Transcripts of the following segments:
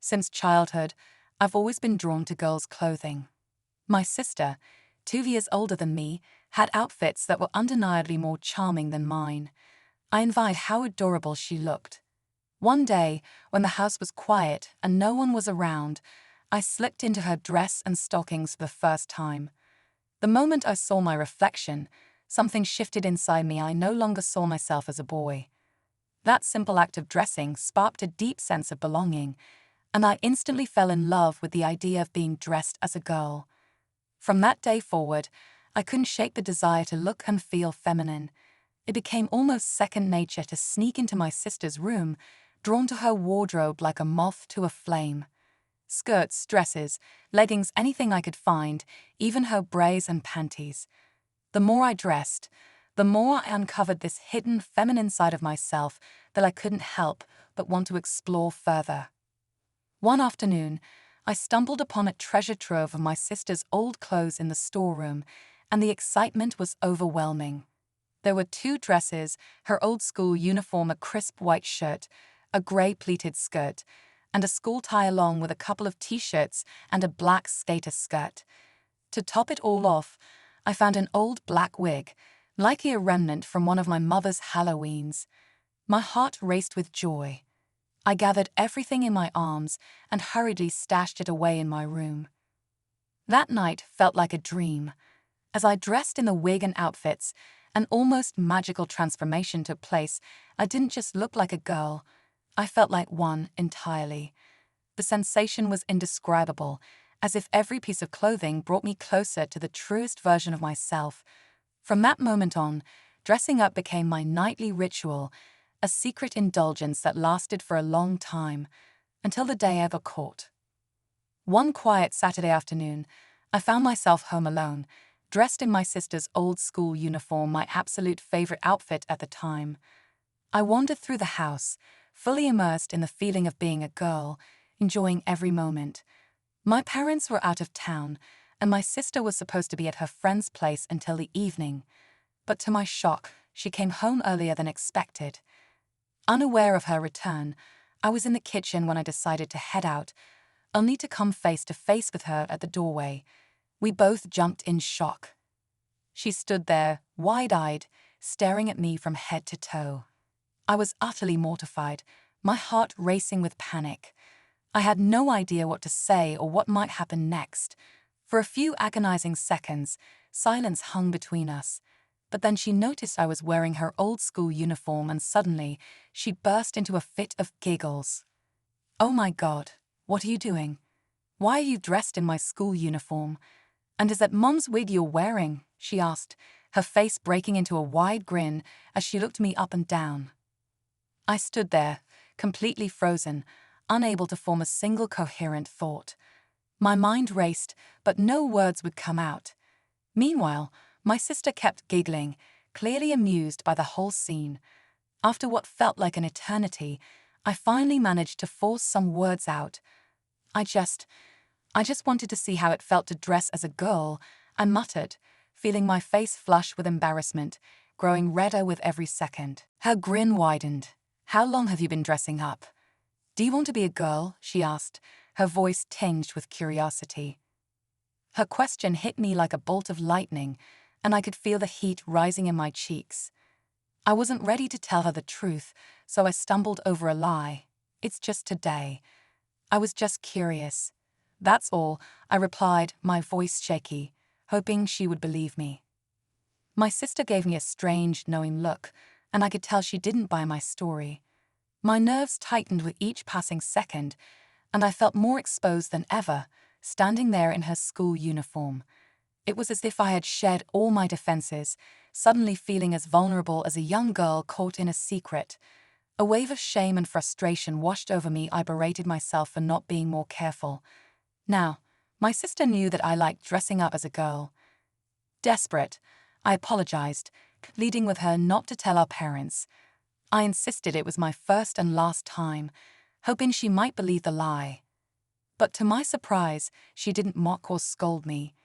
Since childhood, I've always been drawn to girls' clothing. My sister, 2 years older than me, had outfits that were undeniably more charming than mine. I envied how adorable she looked. One day, when the house was quiet and no one was around, I slipped into her dress and stockings for the first time. The moment I saw my reflection, something shifted inside me. I no longer saw myself as a boy. That simple act of dressing sparked a deep sense of belonging, and I instantly fell in love with the idea of being dressed as a girl. From that day forward, I couldn't shake the desire to look and feel feminine. It became almost second nature to sneak into my sister's room, drawn to her wardrobe like a moth to a flame. Skirts, dresses, leggings, anything I could find, even her braids and panties. The more I dressed, the more I uncovered this hidden feminine side of myself that I couldn't help but want to explore further. One afternoon, I stumbled upon a treasure trove of my sister's old clothes in the storeroom, and the excitement was overwhelming. There were 2 dresses, her old school uniform, a crisp white shirt, a grey pleated skirt, and a school tie along with a couple of t-shirts and a black skater skirt. To top it all off, I found an old black wig, likely a remnant from one of my mother's Halloweens. My heart raced with joy. I gathered everything in my arms and hurriedly stashed it away in my room. That night felt like a dream. As I dressed in the wig and outfits, an almost magical transformation took place. I didn't just look like a girl, I felt like one entirely. The sensation was indescribable, as if every piece of clothing brought me closer to the truest version of myself. From that moment on, dressing up became my nightly ritual, a secret indulgence that lasted for a long time, until the day I got caught. One quiet Saturday afternoon, I found myself home alone, dressed in my sister's old school uniform, my absolute favorite outfit at the time. I wandered through the house, fully immersed in the feeling of being a girl, enjoying every moment. My parents were out of town, and my sister was supposed to be at her friend's place until the evening. But to my shock, she came home earlier than expected. Unaware of her return, I was in the kitchen when I decided to head out, only to come face to face with her at the doorway. We both jumped in shock. She stood there, wide-eyed, staring at me from head to toe. I was utterly mortified, my heart racing with panic. I had no idea what to say or what might happen next. For a few agonizing seconds, silence hung between us. But then she noticed I was wearing her old school uniform, and suddenly she burst into a fit of giggles. "Oh my God, what are you doing? Why are you dressed in my school uniform? And is that Mom's wig you're wearing?" she asked, her face breaking into a wide grin as she looked me up and down. I stood there, completely frozen, unable to form a single coherent thought. My mind raced, but no words would come out. Meanwhile, my sister kept giggling, clearly amused by the whole scene. After what felt like an eternity, I finally managed to force some words out. I just wanted to see how it felt to dress as a girl," I muttered, feeling my face flush with embarrassment, growing redder with every second. Her grin widened. "How long have you been dressing up? Do you want to be a girl?" she asked, her voice tinged with curiosity. Her question hit me like a bolt of lightning, and I could feel the heat rising in my cheeks. I wasn't ready to tell her the truth, so I stumbled over a lie. "It's just today. I was just curious. That's all," I replied, my voice shaky, hoping she would believe me. My sister gave me a strange, knowing look, and I could tell she didn't buy my story. My nerves tightened with each passing second, and I felt more exposed than ever, standing there in her school uniform. It was as if I had shed all my defenses, suddenly feeling as vulnerable as a young girl caught in a secret. A wave of shame and frustration washed over me. I berated myself for not being more careful. Now, my sister knew that I liked dressing up as a girl. Desperate, I apologized, pleading with her not to tell our parents. I insisted it was my first and last time, hoping she might believe the lie. But to my surprise, she didn't mock or scold me.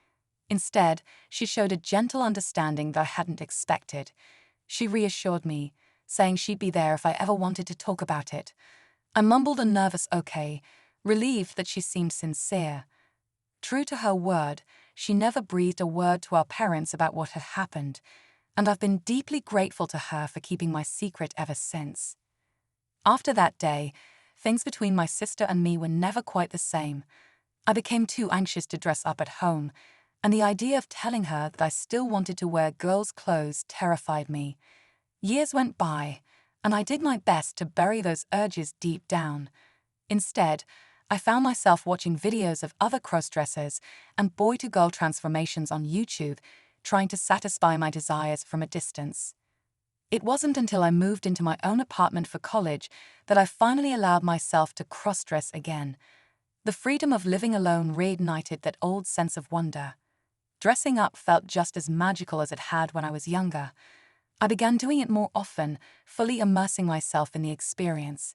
Instead, she showed a gentle understanding that I hadn't expected. She reassured me, saying she'd be there if I ever wanted to talk about it. I mumbled a nervous okay, relieved that she seemed sincere. True to her word, she never breathed a word to our parents about what had happened, and I've been deeply grateful to her for keeping my secret ever since. After that day, things between my sister and me were never quite the same. I became too anxious to dress up at home, and the idea of telling her that I still wanted to wear girls' clothes terrified me. Years went by, and I did my best to bury those urges deep down. Instead, I found myself watching videos of other crossdressers and boy-to-girl transformations on YouTube, trying to satisfy my desires from a distance. It wasn't until I moved into my own apartment for college that I finally allowed myself to cross-dress again. The freedom of living alone reignited that old sense of wonder. Dressing up felt just as magical as it had when I was younger. I began doing it more often, fully immersing myself in the experience.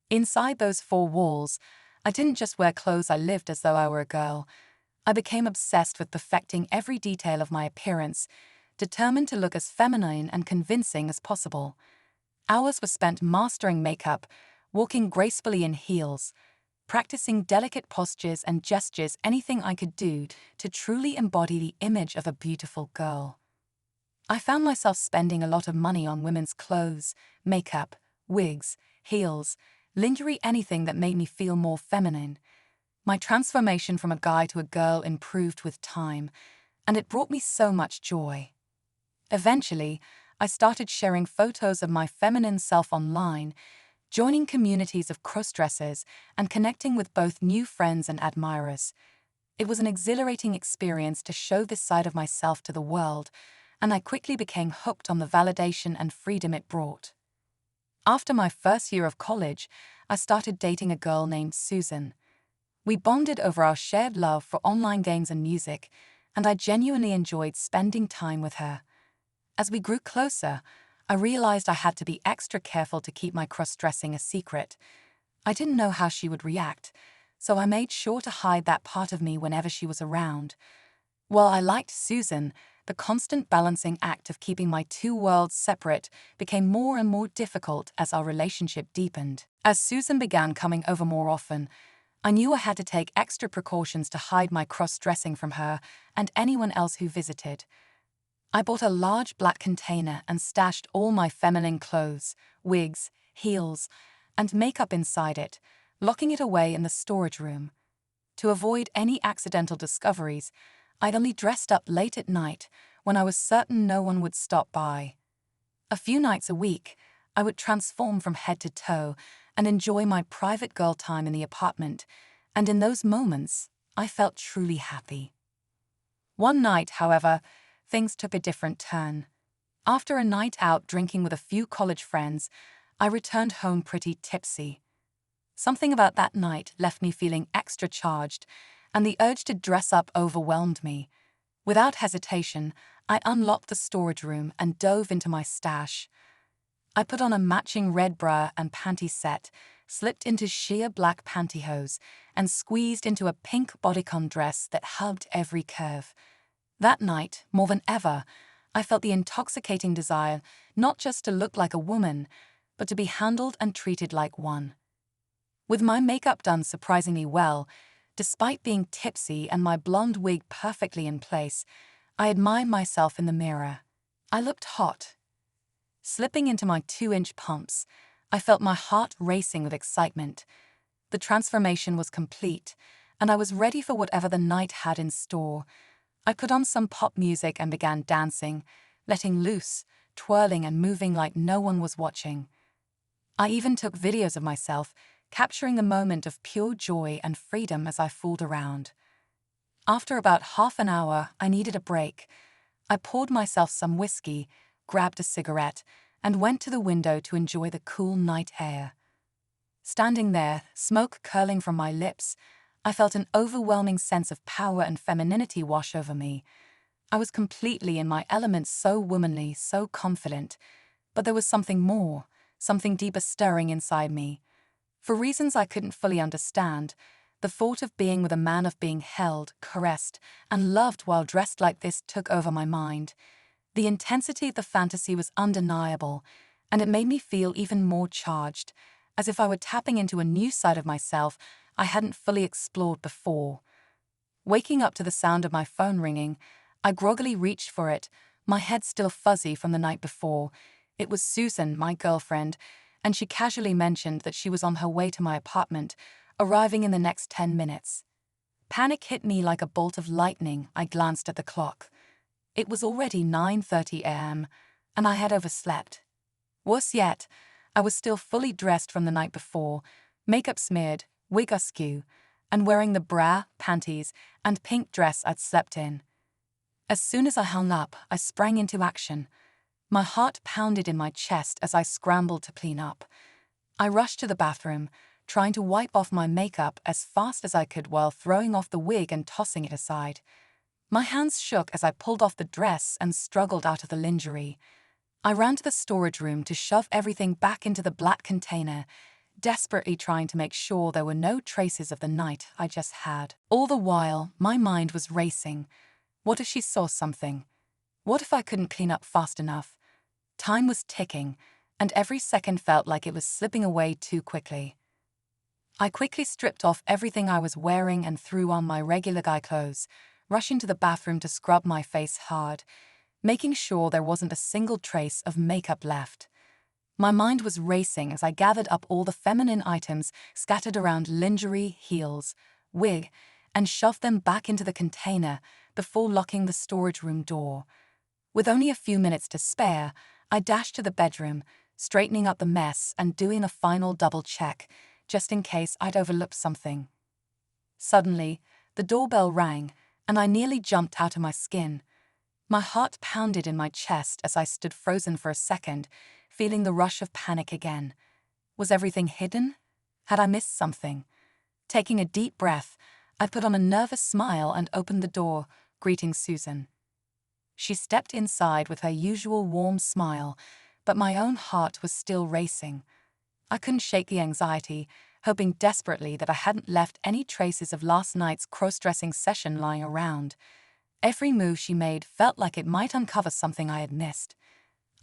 Inside those four walls, I didn't just wear clothes, I lived as though I were a girl. I became obsessed with perfecting every detail of my appearance, determined to look as feminine and convincing as possible. Hours were spent mastering makeup, walking gracefully in heels, practicing delicate postures and gestures, anything I could do to truly embody the image of a beautiful girl. I found myself spending a lot of money on women's clothes, makeup, wigs, heels, lingerie, anything that made me feel more feminine. My transformation from a guy to a girl improved with time, and it brought me so much joy. Eventually, I started sharing photos of my feminine self online, joining communities of crossdressers and connecting with both new friends and admirers. It was an exhilarating experience to show this side of myself to the world, and I quickly became hooked on the validation and freedom it brought. After my first year of college, I started dating a girl named Susan. We bonded over our shared love for online games and music, and I genuinely enjoyed spending time with her. As we grew closer, I realized I had to be extra careful to keep my cross-dressing a secret. I didn't know how she would react, so I made sure to hide that part of me whenever she was around. While I liked Susan, the constant balancing act of keeping my two worlds separate became more and more difficult as our relationship deepened. As Susan began coming over more often, I knew I had to take extra precautions to hide my cross-dressing from her and anyone else who visited. I bought a large black container and stashed all my feminine clothes, wigs, heels, and makeup inside it, locking it away in the storage room. To avoid any accidental discoveries, I'd only dressed up late at night when I was certain no one would stop by. A few nights a week, I would transform from head to toe and enjoy my private girl time in the apartment, and in those moments, I felt truly happy. One night, however, things took a different turn. After a night out drinking with a few college friends, I returned home pretty tipsy. Something about that night left me feeling extra charged, and the urge to dress up overwhelmed me. Without hesitation, I unlocked the storage room and dove into my stash. I put on a matching red bra and panty set, slipped into sheer black pantyhose, and squeezed into a pink bodycon dress that hugged every curve. That night, more than ever, I felt the intoxicating desire not just to look like a woman, but to be handled and treated like one. With my makeup done surprisingly well, despite being tipsy and my blonde wig perfectly in place, I admired myself in the mirror. I looked hot. Slipping into my 2-inch pumps, I felt my heart racing with excitement. The transformation was complete, and I was ready for whatever the night had in store. I put on some pop music and began dancing, letting loose, twirling and moving like no one was watching. I even took videos of myself, capturing the moment of pure joy and freedom as I fooled around. After about half an hour, I needed a break. I poured myself some whiskey, grabbed a cigarette, and went to the window to enjoy the cool night air. Standing there, smoke curling from my lips, I felt an overwhelming sense of power and femininity wash over me. I was completely in my element, so womanly, so confident. But there was something more, something deeper stirring inside me. For reasons I couldn't fully understand, the thought of being with a man, of being held, caressed, and loved while dressed like this took over my mind. The intensity of the fantasy was undeniable, and it made me feel even more charged, as if I were tapping into a new side of myself I hadn't fully explored before. Waking up to the sound of my phone ringing, I groggily reached for it, my head still fuzzy from the night before. It was Susan, my girlfriend, and she casually mentioned that she was on her way to my apartment, arriving in the next 10 minutes. Panic hit me like a bolt of lightning. I glanced at the clock. It was already 9:30 a.m., and I had overslept. Worse yet, I was still fully dressed from the night before, makeup smeared, wig askew, and wearing the bra, panties, and pink dress I'd slept in. As soon as I hung up, I sprang into action. My heart pounded in my chest as I scrambled to clean up. I rushed to the bathroom, trying to wipe off my makeup as fast as I could while throwing off the wig and tossing it aside. My hands shook as I pulled off the dress and struggled out of the lingerie. I ran to the storage room to shove everything back into the black container, desperately trying to make sure there were no traces of the night I just had. All the while, my mind was racing. What if she saw something? What if I couldn't clean up fast enough? Time was ticking, and every second felt like it was slipping away too quickly. I quickly stripped off everything I was wearing and threw on my regular guy clothes, rushing to the bathroom to scrub my face hard, making sure there wasn't a single trace of makeup left. My mind was racing as I gathered up all the feminine items scattered around lingerie, heels, wig, and shoved them back into the container before locking the storage room door. With only a few minutes to spare, I dashed to the bedroom, straightening up the mess and doing a final double check, just in case I'd overlooked something. Suddenly, the doorbell rang, and I nearly jumped out of my skin. My heart pounded in my chest as I stood frozen for a second, feeling the rush of panic again. Was everything hidden? Had I missed something? Taking a deep breath, I put on a nervous smile and opened the door, greeting Susan. She stepped inside with her usual warm smile, but my own heart was still racing. I couldn't shake the anxiety, hoping desperately that I hadn't left any traces of last night's cross-dressing session lying around. Every move she made felt like it might uncover something I had missed.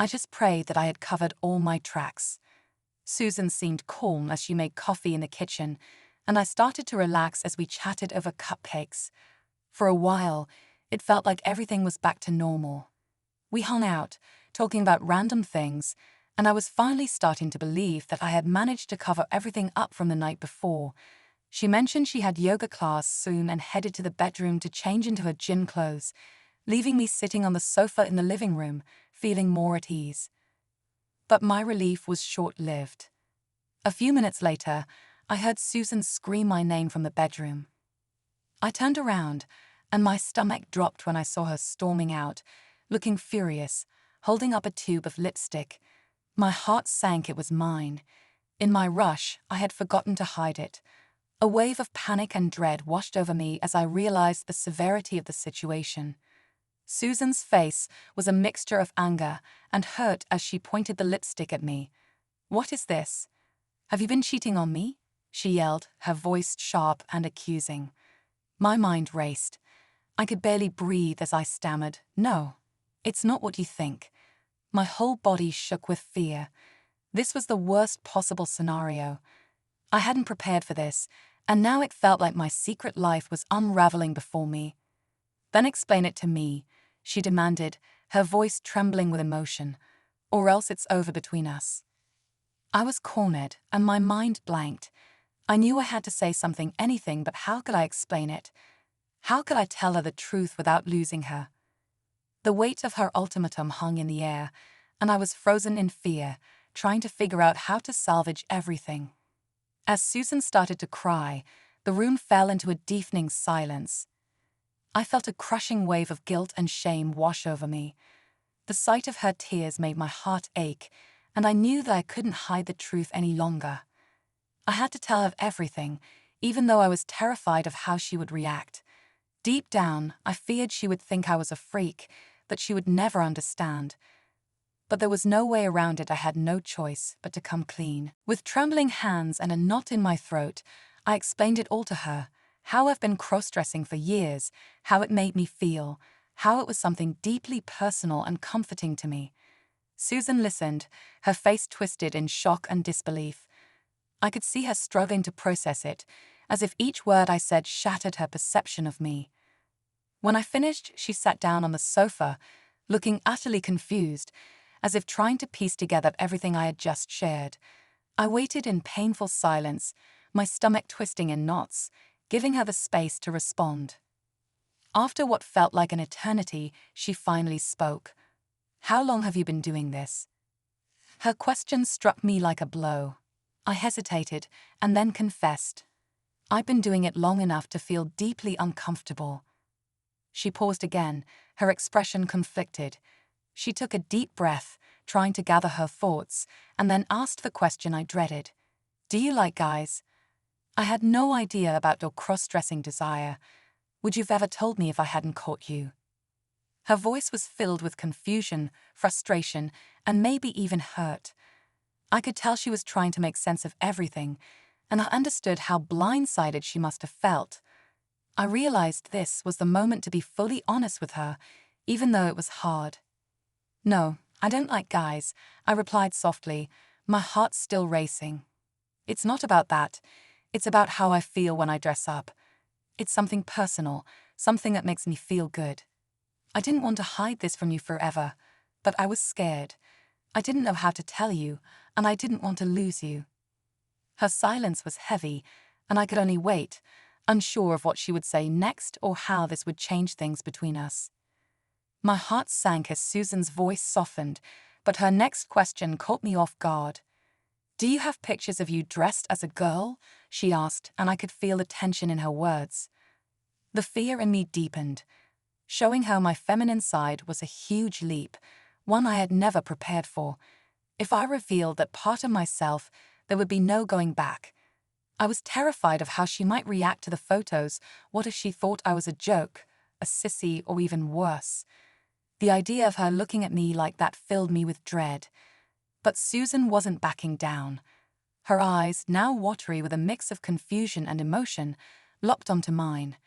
I just prayed that I had covered all my tracks. Susan seemed calm as she made coffee in the kitchen, and I started to relax as we chatted over cupcakes. For a while, it felt like everything was back to normal. We hung out, talking about random things, and I was finally starting to believe that I had managed to cover everything up from the night before. She mentioned she had yoga class soon and headed to the bedroom to change into her gym clothes, leaving me sitting on the sofa in the living room, feeling more at ease. But my relief was short-lived. A few minutes later, I heard Susan scream my name from the bedroom. I turned around, and my stomach dropped when I saw her storming out, looking furious, holding up a tube of lipstick. My heart sank. It was mine. In my rush, I had forgotten to hide it. A wave of panic and dread washed over me as I realized the severity of the situation. Susan's face was a mixture of anger and hurt as she pointed the lipstick at me. "What is this? Have you been cheating on me?" she yelled, her voice sharp and accusing. My mind raced. I could barely breathe as I stammered, "No, it's not what you think." My whole body shook with fear. This was the worst possible scenario. I hadn't prepared for this, and now it felt like my secret life was unraveling before me. "Then explain it to me," she demanded, her voice trembling with emotion, "or else it's over between us." I was cornered, and my mind blanked. I knew I had to say something, anything, but how could I explain it? How could I tell her the truth without losing her? The weight of her ultimatum hung in the air, and I was frozen in fear, trying to figure out how to salvage everything. As Susan started to cry, the room fell into a deafening silence. I felt a crushing wave of guilt and shame wash over me. The sight of her tears made my heart ache, and I knew that I couldn't hide the truth any longer. I had to tell her everything, even though I was terrified of how she would react. Deep down, I feared she would think I was a freak, that she would never understand. But there was no way around it. I had no choice but to come clean. With trembling hands and a knot in my throat, I explained it all to her, how I've been cross-dressing for years, how it made me feel, how it was something deeply personal and comforting to me. Susan listened, her face twisted in shock and disbelief. I could see her struggling to process it, as if each word I said shattered her perception of me. When I finished, she sat down on the sofa, looking utterly confused, as if trying to piece together everything I had just shared. I waited in painful silence, my stomach twisting in knots, giving her the space to respond. After what felt like an eternity, she finally spoke. "How long have you been doing this?" Her question struck me like a blow. I hesitated and then confessed. "I've been doing it long enough to feel deeply uncomfortable." She paused again, her expression conflicted. She took a deep breath, trying to gather her thoughts, and then asked the question I dreaded. "Do you like guys? I had no idea about your cross-dressing desire. Would you've ever told me if I hadn't caught you?" Her voice was filled with confusion, frustration, and maybe even hurt. I could tell she was trying to make sense of everything, and I understood how blindsided she must have felt. I realized this was the moment to be fully honest with her, even though it was hard. "No, I don't like guys," I replied softly, my heart still racing. "It's not about that. It's about how I feel when I dress up. It's something personal, something that makes me feel good. I didn't want to hide this from you forever, but I was scared. I didn't know how to tell you, and I didn't want to lose you." Her silence was heavy, and I could only wait, unsure of what she would say next or how this would change things between us. My heart sank as Susan's voice softened, but her next question caught me off guard. "Do you have pictures of you dressed as a girl?" she asked, and I could feel the tension in her words. The fear in me deepened. Showing her my feminine side was a huge leap, one I had never prepared for. If I revealed that part of myself, there would be no going back. I was terrified of how she might react to the photos. What if she thought I was a joke, a sissy, or even worse? The idea of her looking at me like that filled me with dread. But Susan wasn't backing down. Her eyes, now watery with a mix of confusion and emotion, locked onto mine.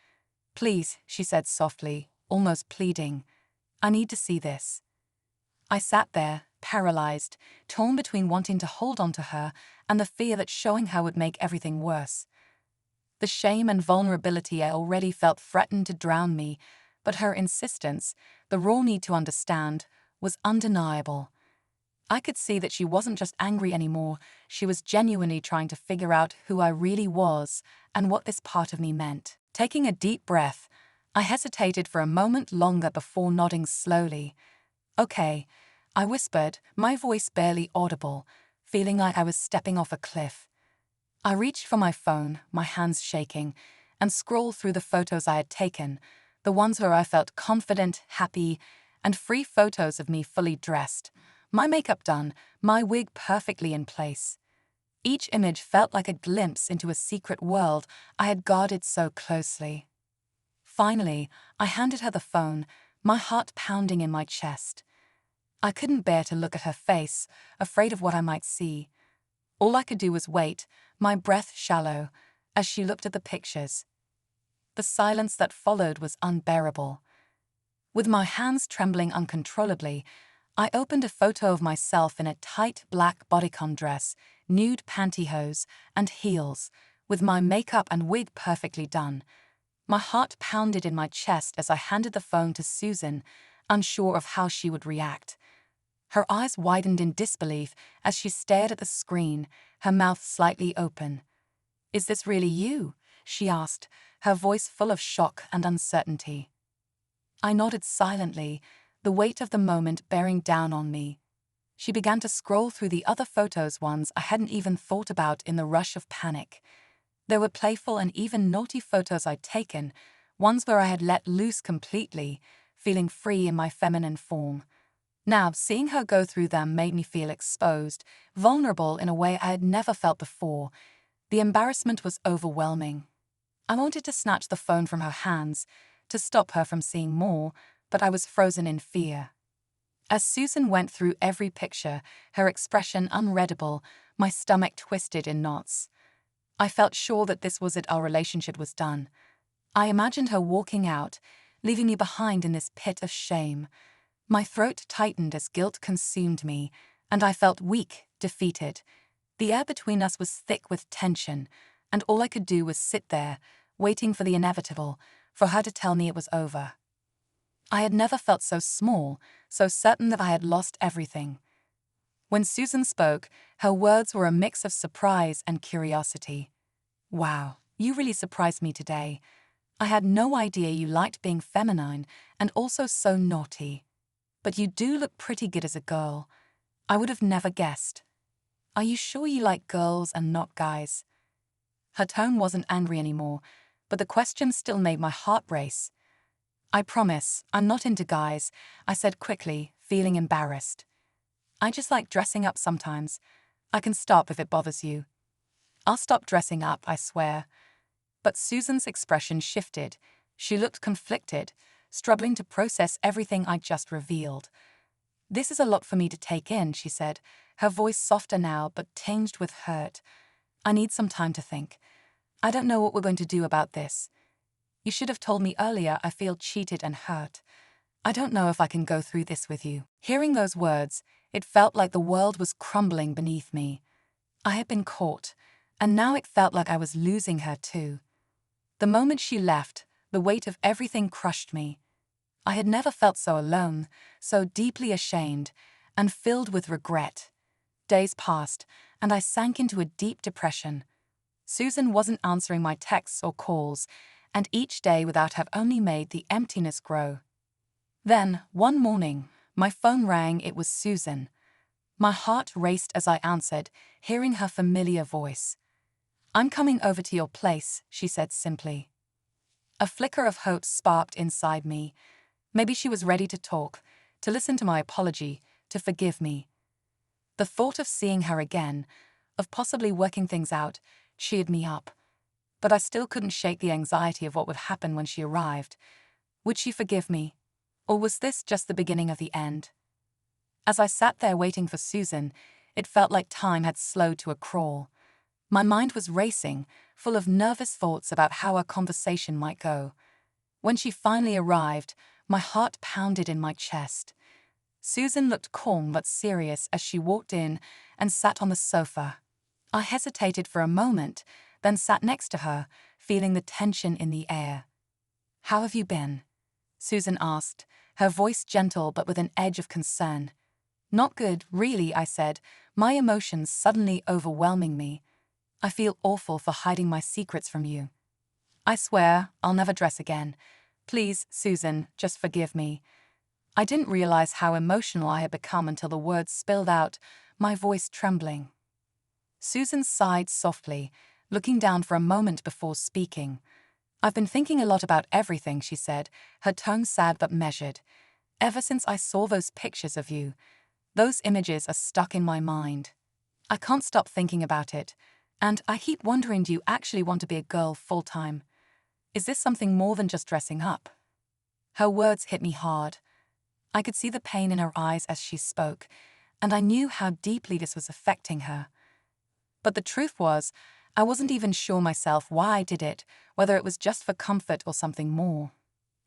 "Please," she said softly, almost pleading, "I need to see this." I sat there, paralyzed, torn between wanting to hold on to her and the fear that showing her would make everything worse. The shame and vulnerability I already felt threatened to drown me, but her insistence, the raw need to understand, was undeniable. I could see that she wasn't just angry anymore, she was genuinely trying to figure out who I really was and what this part of me meant. Taking a deep breath, I hesitated for a moment longer before nodding slowly. "Okay," I whispered, my voice barely audible, feeling like I was stepping off a cliff. I reached for my phone, my hands shaking, and scrolled through the photos I had taken, the ones where I felt confident, happy, and free photos of me fully dressed, my makeup done, my wig perfectly in place. Each image felt like a glimpse into a secret world I had guarded so closely. Finally, I handed her the phone, my heart pounding in my chest. I couldn't bear to look at her face, afraid of what I might see. All I could do was wait, my breath shallow, as she looked at the pictures. The silence that followed was unbearable. With my hands trembling uncontrollably, I opened a photo of myself in a tight black bodycon dress, nude pantyhose, and heels, with my makeup and wig perfectly done. My heart pounded in my chest as I handed the phone to Susan, unsure of how she would react. Her eyes widened in disbelief as she stared at the screen, her mouth slightly open. "Is this really you?" she asked, her voice full of shock and uncertainty. I nodded silently, the weight of the moment bearing down on me. She began to scroll through the other photos, ones I hadn't even thought about in the rush of panic. There were playful and even naughty photos I'd taken, ones where I had let loose completely, feeling free in my feminine form. Now, seeing her go through them made me feel exposed, vulnerable in a way I had never felt before. The embarrassment was overwhelming. I wanted to snatch the phone from her hands, to stop her from seeing more, but I was frozen in fear. As Susan went through every picture, her expression unreadable, my stomach twisted in knots. I felt sure that this was it, our relationship was done. I imagined her walking out, leaving me behind in this pit of shame. My throat tightened as guilt consumed me, and I felt weak, defeated. The air between us was thick with tension, and all I could do was sit there, waiting for the inevitable, for her to tell me it was over. I had never felt so small, so certain that I had lost everything. When Susan spoke, her words were a mix of surprise and curiosity. "Wow, you really surprised me today. I had no idea you liked being feminine and also so naughty. But you do look pretty good as a girl. I would have never guessed. Are you sure you like girls and not guys?" Her tone wasn't angry anymore, but the question still made my heart race. "I promise, I'm not into guys," I said quickly, feeling embarrassed. "I just like dressing up sometimes. I can stop if it bothers you." "I'll stop dressing up, I swear." But Susan's expression shifted. She looked conflicted, struggling to process everything I'd just revealed. "This is a lot for me to take in," she said, her voice softer now but tinged with hurt. "I need some time to think. I don't know what we're going to do about this. You should have told me earlier. I feel cheated and hurt. I don't know if I can go through this with you." Hearing those words, it felt like the world was crumbling beneath me. I had been caught, and now it felt like I was losing her too. The moment she left, the weight of everything crushed me. I had never felt so alone, so deeply ashamed, and filled with regret. Days passed, and I sank into a deep depression. Susan wasn't answering my texts or calls, and each day without her only made the emptiness grow. Then, one morning, my phone rang. It was Susan. My heart raced as I answered, hearing her familiar voice. "I'm coming over to your place," she said simply. A flicker of hope sparked inside me. Maybe she was ready to talk, to listen to my apology, to forgive me. The thought of seeing her again, of possibly working things out, cheered me up. But I still couldn't shake the anxiety of what would happen when she arrived. Would she forgive me? Or was this just the beginning of the end? As I sat there waiting for Susan, it felt like time had slowed to a crawl. My mind was racing, full of nervous thoughts about how our conversation might go. When she finally arrived, my heart pounded in my chest. Susan looked calm but serious as she walked in and sat on the sofa. I hesitated for a moment, then sat next to her, feeling the tension in the air. "How have you been?" Susan asked, her voice gentle but with an edge of concern. "Not good, really," I said, my emotions suddenly overwhelming me. "I feel awful for hiding my secrets from you. I swear I'll never dress again. Please, Susan, just forgive me." I didn't realize how emotional I had become until the words spilled out, my voice trembling. Susan sighed softly, looking down for a moment before speaking. "I've been thinking a lot about everything," she said, her tone sad but measured. "Ever since I saw those pictures of you, those images are stuck in my mind. I can't stop thinking about it, and I keep wondering, do you actually want to be a girl full-time? Is this something more than just dressing up?" Her words hit me hard. I could see the pain in her eyes as she spoke, and I knew how deeply this was affecting her. But the truth was, I wasn't even sure myself why I did it, whether it was just for comfort or something more.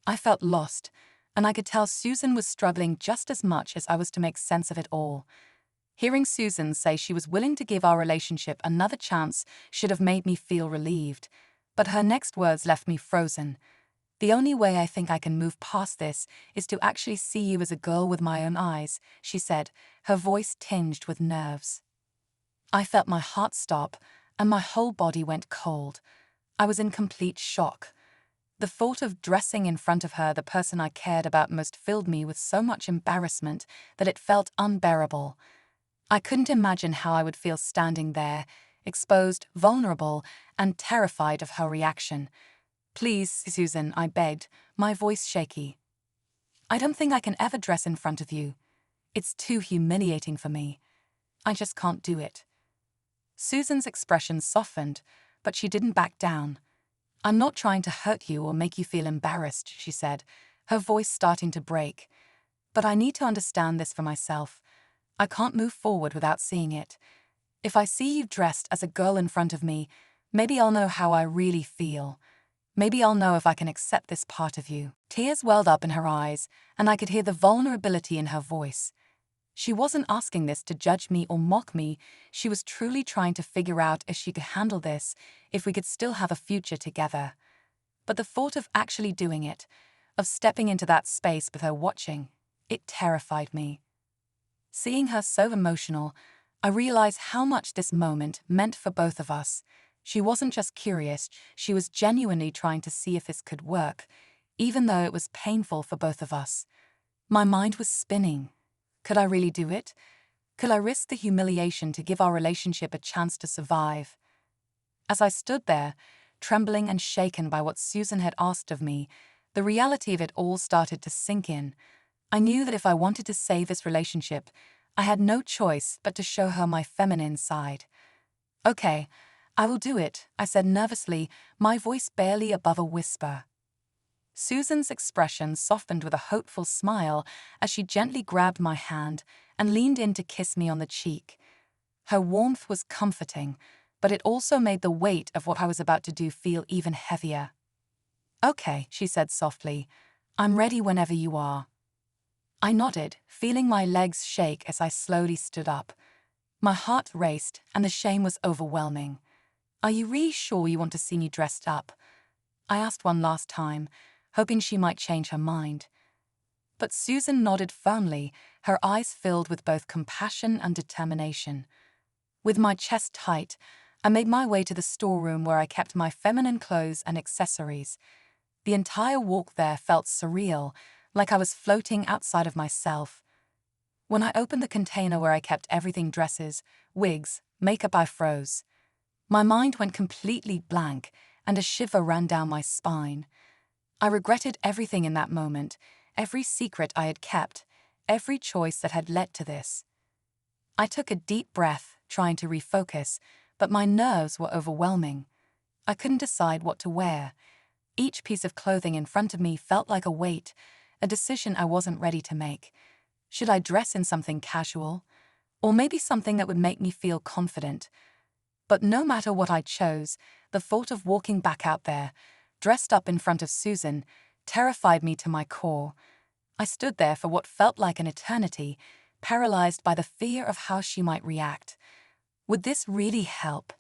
I felt lost, and I could tell Susan was struggling just as much as I was to make sense of it all. Hearing Susan say she was willing to give our relationship another chance should have made me feel relieved, but her next words left me frozen. "The only way I think I can move past this is to actually see you as a girl with my own eyes," she said, her voice tinged with nerves. I felt my heart stop, and my whole body went cold. I was in complete shock. The thought of dressing in front of her, the person I cared about most, filled me with so much embarrassment that it felt unbearable. I couldn't imagine how I would feel standing there, exposed, vulnerable, and terrified of her reaction. "Please, Susan," I begged, my voice shaky. "I don't think I can ever dress in front of you. It's too humiliating for me. I just can't do it." Susan's expression softened, but she didn't back down. "I'm not trying to hurt you or make you feel embarrassed," she said, her voice starting to break. "But I need to understand this for myself. I can't move forward without seeing it. If I see you dressed as a girl in front of me, maybe I'll know how I really feel. Maybe I'll know if I can accept this part of you." Tears welled up in her eyes, and I could hear the vulnerability in her voice. She wasn't asking this to judge me or mock me. She was truly trying to figure out if she could handle this, if we could still have a future together. But the thought of actually doing it, of stepping into that space with her watching, it terrified me. Seeing her so emotional, I realized how much this moment meant for both of us. She wasn't just curious, she was genuinely trying to see if this could work, even though it was painful for both of us. My mind was spinning. Could I really do it? Could I risk the humiliation to give our relationship a chance to survive? As I stood there, trembling and shaken by what Susan had asked of me, the reality of it all started to sink in. I knew that if I wanted to save this relationship, I had no choice but to show her my feminine side. "Okay, I will do it," I said nervously, my voice barely above a whisper. Susan's expression softened with a hopeful smile as she gently grabbed my hand and leaned in to kiss me on the cheek. Her warmth was comforting, but it also made the weight of what I was about to do feel even heavier. "Okay," she said softly, "I'm ready whenever you are." I nodded, feeling my legs shake as I slowly stood up. My heart raced and the shame was overwhelming. "Are you really sure you want to see me dressed up?" I asked one last time, hoping she might change her mind. But Susan nodded firmly, her eyes filled with both compassion and determination. With my chest tight, I made my way to the storeroom where I kept my feminine clothes and accessories. The entire walk there felt surreal, like I was floating outside of myself. When I opened the container where I kept everything, dresses, wigs, makeup, I froze. My mind went completely blank, and a shiver ran down my spine. I regretted everything in that moment, every secret I had kept, every choice that had led to this. I took a deep breath, trying to refocus, but my nerves were overwhelming. I couldn't decide what to wear. Each piece of clothing in front of me felt like a weight, a decision I wasn't ready to make. Should I dress in something casual? Or maybe something that would make me feel confident? But no matter what I chose, the thought of walking back out there, dressed up in front of Susan, terrified me to my core. I stood there for what felt like an eternity, paralyzed by the fear of how she might react. Would this really help?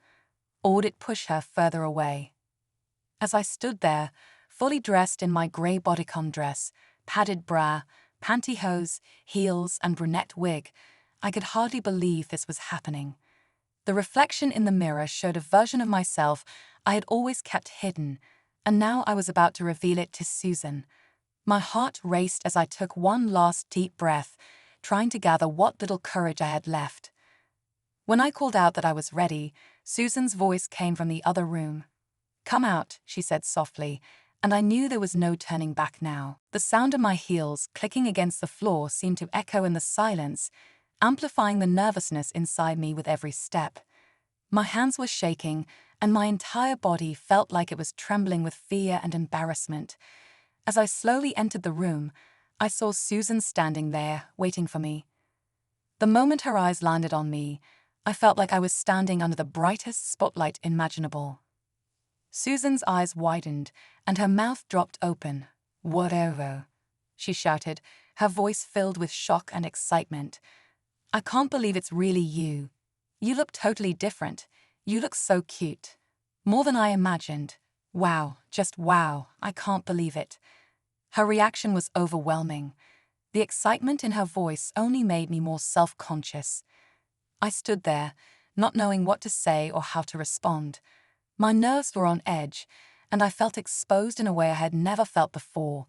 Or would it push her further away? As I stood there, fully dressed in my grey bodycon dress, padded bra, pantyhose, heels, and brunette wig, I could hardly believe this was happening. The reflection in the mirror showed a version of myself I had always kept hidden, and now I was about to reveal it to Susan. My heart raced as I took one last deep breath, trying to gather what little courage I had left. When I called out that I was ready, Susan's voice came from the other room. "Come out," she said softly, and I knew there was no turning back now. The sound of my heels clicking against the floor seemed to echo in the silence, amplifying the nervousness inside me with every step. My hands were shaking, and my entire body felt like it was trembling with fear and embarrassment. As I slowly entered the room, I saw Susan standing there, waiting for me. The moment her eyes landed on me, I felt like I was standing under the brightest spotlight imaginable. Susan's eyes widened, and her mouth dropped open. "Whatever," she shouted, her voice filled with shock and excitement. "I can't believe it's really you. You look totally different. You look so cute. More than I imagined. Wow, just wow, I can't believe it." Her reaction was overwhelming. The excitement in her voice only made me more self-conscious. I stood there, not knowing what to say or how to respond. My nerves were on edge, and I felt exposed in a way I had never felt before.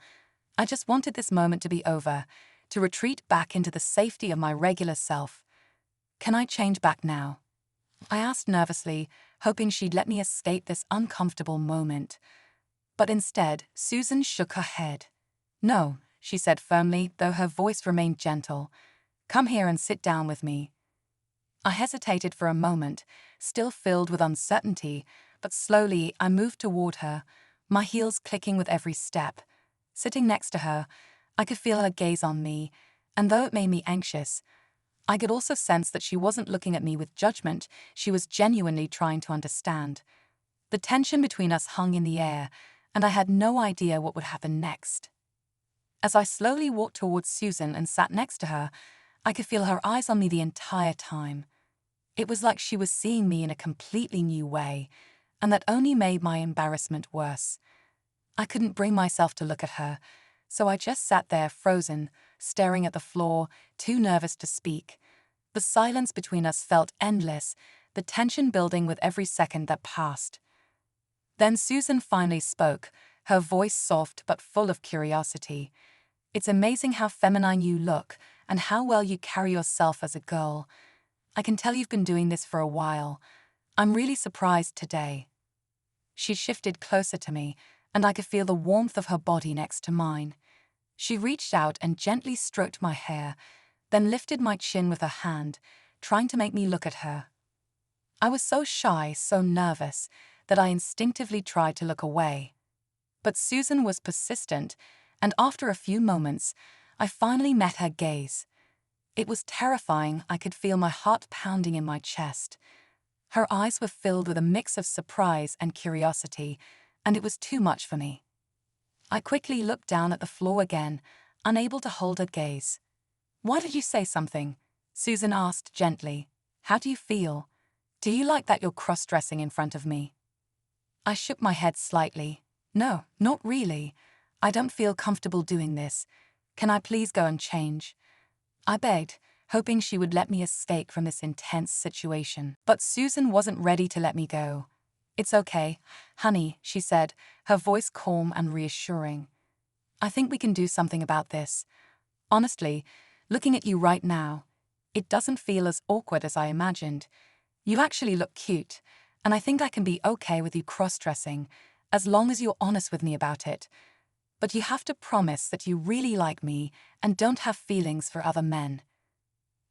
I just wanted this moment to be over, to retreat back into the safety of my regular self. "Can I change back now?" I asked nervously, hoping she'd let me escape this uncomfortable moment. But instead, Susan shook her head. "No," she said firmly, though her voice remained gentle. "Come here and sit down with me." I hesitated for a moment, still filled with uncertainty, but slowly I moved toward her, my heels clicking with every step. Sitting next to her, I could feel her gaze on me, and though it made me anxious, I could also sense that she wasn't looking at me with judgment, she was genuinely trying to understand. The tension between us hung in the air, and I had no idea what would happen next. As I slowly walked towards Susan and sat next to her, I could feel her eyes on me the entire time. It was like she was seeing me in a completely new way, and that only made my embarrassment worse. I couldn't bring myself to look at her, so I just sat there frozen, staring at the floor, too nervous to speak. The silence between us felt endless, the tension building with every second that passed. Then Susan finally spoke, her voice soft but full of curiosity. "It's amazing how feminine you look and how well you carry yourself as a girl. I can tell you've been doing this for a while. I'm really surprised today." She shifted closer to me, and I could feel the warmth of her body next to mine. She reached out and gently stroked my hair, then lifted my chin with her hand, trying to make me look at her. I was so shy, so nervous, that I instinctively tried to look away. But Susan was persistent, and after a few moments, I finally met her gaze. It was terrifying. I could feel my heart pounding in my chest. Her eyes were filled with a mix of surprise and curiosity, and it was too much for me. I quickly looked down at the floor again, unable to hold her gaze. "Why did you say something?" Susan asked gently. "How do you feel? Do you like that you're cross-dressing in front of me?" I shook my head slightly. "No, not really. I don't feel comfortable doing this. Can I please go and change?" I begged, hoping she would let me escape from this intense situation. But Susan wasn't ready to let me go. "It's okay, honey," she said, her voice calm and reassuring. "I think we can do something about this. Honestly, looking at you right now, it doesn't feel as awkward as I imagined. You actually look cute, and I think I can be okay with you cross-dressing, as long as you're honest with me about it. But you have to promise that you really like me and don't have feelings for other men."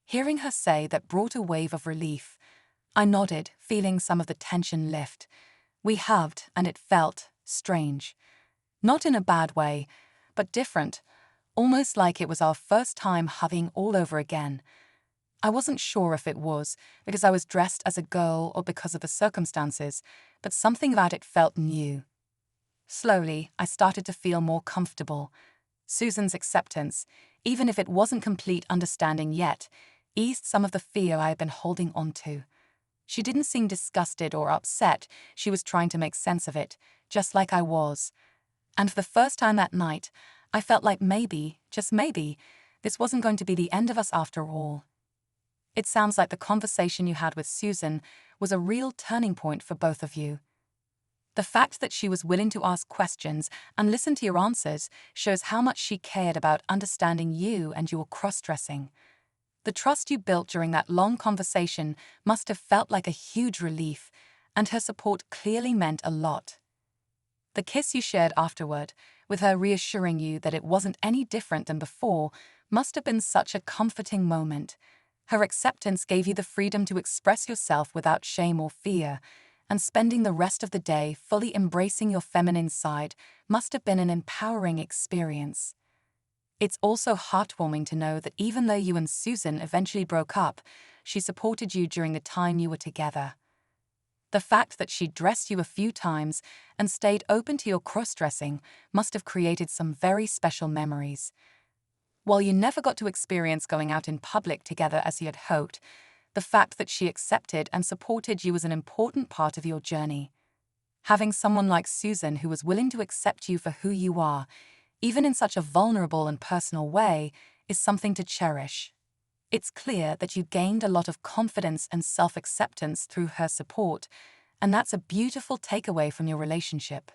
Hearing her say that brought a wave of relief. I nodded, feeling some of the tension lift. We hugged, and it felt strange. Not in a bad way, but different, almost like it was our first time hugging all over again. I wasn't sure if it was because I was dressed as a girl or because of the circumstances, but something about it felt new. Slowly, I started to feel more comfortable. Susan's acceptance, even if it wasn't complete understanding yet, eased some of the fear I had been holding on to. She didn't seem disgusted or upset. She was trying to make sense of it, just like I was. And for the first time that night, I felt like maybe, just maybe, this wasn't going to be the end of us after all. It sounds like the conversation you had with Susan was a real turning point for both of you. The fact that she was willing to ask questions and listen to your answers shows how much she cared about understanding you and your cross-dressing. The trust you built during that long conversation must have felt like a huge relief, and her support clearly meant a lot. The kiss you shared afterward, with her reassuring you that it wasn't any different than before, must have been such a comforting moment. Her acceptance gave you the freedom to express yourself without shame or fear, and spending the rest of the day fully embracing your feminine side must have been an empowering experience. It's also heartwarming to know that even though you and Susan eventually broke up, she supported you during the time you were together. The fact that she dressed you a few times and stayed open to your cross-dressing must have created some very special memories. While you never got to experience going out in public together as you had hoped, the fact that she accepted and supported you was an important part of your journey. Having someone like Susan who was willing to accept you for who you are, even in such a vulnerable and personal way, is something to cherish. It's clear that you gained a lot of confidence and self-acceptance through her support, and that's a beautiful takeaway from your relationship.